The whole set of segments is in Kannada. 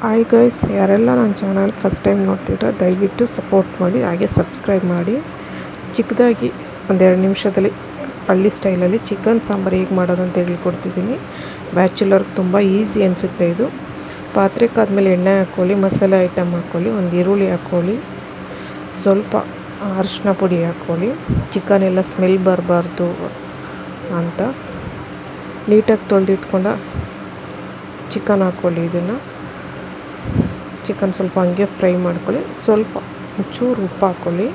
ಹಾಯ್ ಗೈಸ್, ಯಾರೆಲ್ಲ ನನ್ನ ಚಾನಲ್ ಫಸ್ಟ್ ಟೈಮ್ ನೋಡ್ತೀರಾ ದಯವಿಟ್ಟು ಸಪೋರ್ಟ್ ಮಾಡಿ, ಹಾಗೆ ಸಬ್ಸ್ಕ್ರೈಬ್ ಮಾಡಿ. ಚಿಕ್ಕದಾಗಿ ಒಂದೆರಡು ನಿಮಿಷದಲ್ಲಿ ಹಳ್ಳಿ ಸ್ಟೈಲಲ್ಲಿ ಚಿಕನ್ ಸಾಂಬಾರು ಹೇಗೆ ಮಾಡೋದು ಅಂತ ಹೇಳ್ಕೊಡ್ತಿದ್ದೀನಿ. ಬ್ಯಾಚುಲರ್ಗೆ ತುಂಬ ಈಸಿ ಅನಿಸುತ್ತೆ ಇದು. ಪಾತ್ರೆಗಾದ್ಮೇಲೆ ಎಣ್ಣೆ ಹಾಕ್ಕೊಳ್ಳಿ, ಮಸಾಲೆ ಐಟಮ್ ಹಾಕ್ಕೊಳ್ಳಿ, ಒಂದು ಈರುಳ್ಳಿ ಹಾಕ್ಕೊಳ್ಳಿ, ಸ್ವಲ್ಪ ಅರಿಶಿನ ಪುಡಿ ಹಾಕ್ಕೊಳ್ಳಿ. ಚಿಕನ್ ಎಲ್ಲ ಸ್ಮೆಲ್ ಬರಬಾರ್ದು ಅಂತ ನೀಟಾಗಿ ತೊಳೆದಿಟ್ಕೊಂಡ ಚಿಕನ್ ಹಾಕ್ಕೊಳ್ಳಿ. ಇದನ್ನು ಚಿಕನ್ ಸ್ವಲ್ಪ ಹಂಗೆ ಫ್ರೈ ಮಾಡ್ಕೊಳ್ಳಿ. ಸ್ವಲ್ಪ ಒಂಚೂರು ಉಪ್ಪು ಹಾಕ್ಕೊಳ್ಳಿ.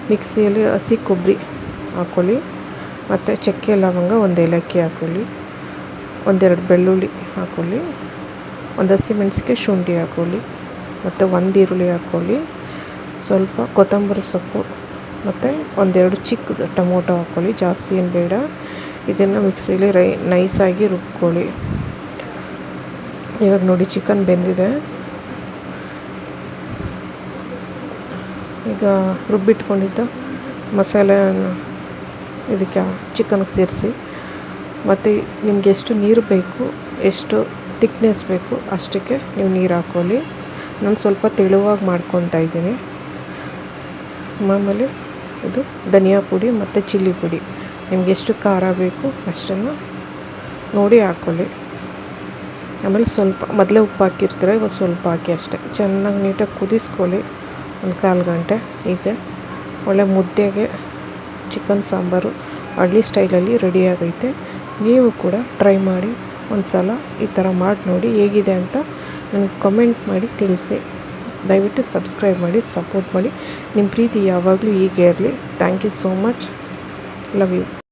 ಮಿಕ್ಸಿಯಲ್ಲಿ ಹಸಿ ಕೊಬ್ಬರಿ ಹಾಕ್ಕೊಳ್ಳಿ, ಮತ್ತು ಚಕ್ಕೆ ಲವಂಗ, ಒಂದು ಏಲಕ್ಕಿ ಹಾಕ್ಕೊಳ್ಳಿ, ಒಂದೆರಡು ಬೆಳ್ಳುಳ್ಳಿ ಹಾಕ್ಕೊಳ್ಳಿ, ಒಂದು ಹಸಿಮೆಣಸಿಗೆ ಶುಂಠಿ ಹಾಕ್ಕೊಳ್ಳಿ, ಮತ್ತು ಒಂದು ಈರುಳ್ಳಿ ಹಾಕ್ಕೊಳ್ಳಿ, ಸ್ವಲ್ಪ ಕೊತ್ತಂಬರಿ ಸೊಪ್ಪು, ಮತ್ತು ಒಂದೆರಡು ಚಿಕ್ಕದು ಟೊಮೊಟೊ ಹಾಕ್ಕೊಳ್ಳಿ. ಜಾಸ್ತಿ ಏನು ಬೇಡ. ಇದನ್ನು ಮಿಕ್ಸಿಲಿ ನೈಸಾಗಿ ರುಬ್ಕೊಳ್ಳಿ. ಇವಾಗ ನೋಡಿ ಚಿಕನ್ ಬೆಂದಿದೆ. ಈಗ ರುಬ್ಬಿಟ್ಕೊಂಡಿದ್ದ ಮಸಾಲೆಯನ್ನು ಇದಕ್ಕೆ ಚಿಕನ್ಗೆ ಸೇರಿಸಿ, ಮತ್ತು ನಿಮಗೆ ಎಷ್ಟು ನೀರು ಬೇಕು, ಎಷ್ಟು ತಿಕ್ನೆಸ್ ಬೇಕು ಅಷ್ಟಕ್ಕೆ ನೀವು ನೀರು ಹಾಕ್ಕೊಳ್ಳಿ. ನಾನು ಸ್ವಲ್ಪ ತೆಳುವಾಗಿ ಮಾಡ್ಕೊತಾ ಇದ್ದೀನಿ. ಮಾಮೂಲಿ ಇದು ಧನಿಯಾ ಪುಡಿ ಮತ್ತು ಚಿಲ್ಲಿ ಪುಡಿ, ನಿಮ್ಗೆ ಎಷ್ಟು ಖಾರ ಬೇಕು ಅಷ್ಟನ್ನು ನೋಡಿ ಹಾಕ್ಕೊಳ್ಳಿ. ಆಮೇಲೆ ಸ್ವಲ್ಪ ಮೊದಲೇ ಉಪ್ಪು ಹಾಕಿರ್ತೀರ, ಇವಾಗ ಸ್ವಲ್ಪ ಹಾಕಿ ಅಷ್ಟೇ. ಚೆನ್ನಾಗಿ ನೀಟಾಗಿ ಕುದಿಸ್ಕೊಳ್ಳಿ ಒಂದು ಕಾಲು ಗಂಟೆ. ಹೀಗೆ ಒಳ್ಳೆ ಮುದ್ದೆಗೆ ಚಿಕನ್ ಸಾಂಬಾರು ಹಳ್ಳಿ ಸ್ಟೈಲಲ್ಲಿ ರೆಡಿಯಾಗೈತೆ. ನೀವು ಕೂಡ ಟ್ರೈ ಮಾಡಿ ಒಂದು ಸಲ, ಈ ಥರ ಮಾಡಿ ನೋಡಿ ಹೇಗಿದೆ ಅಂತ ನನಗೆ ಕಮೆಂಟ್ ಮಾಡಿ ತಿಳಿಸಿ. ದಯವಿಟ್ಟು ಸಬ್ಸ್ಕ್ರೈಬ್ ಮಾಡಿ, ಸಪೋರ್ಟ್ ಮಾಡಿ. ನಿಮ್ಮ ಪ್ರೀತಿ ಯಾವಾಗಲೂ ಹೀಗೆ ಇರಲಿ. Thank you so much. Love you.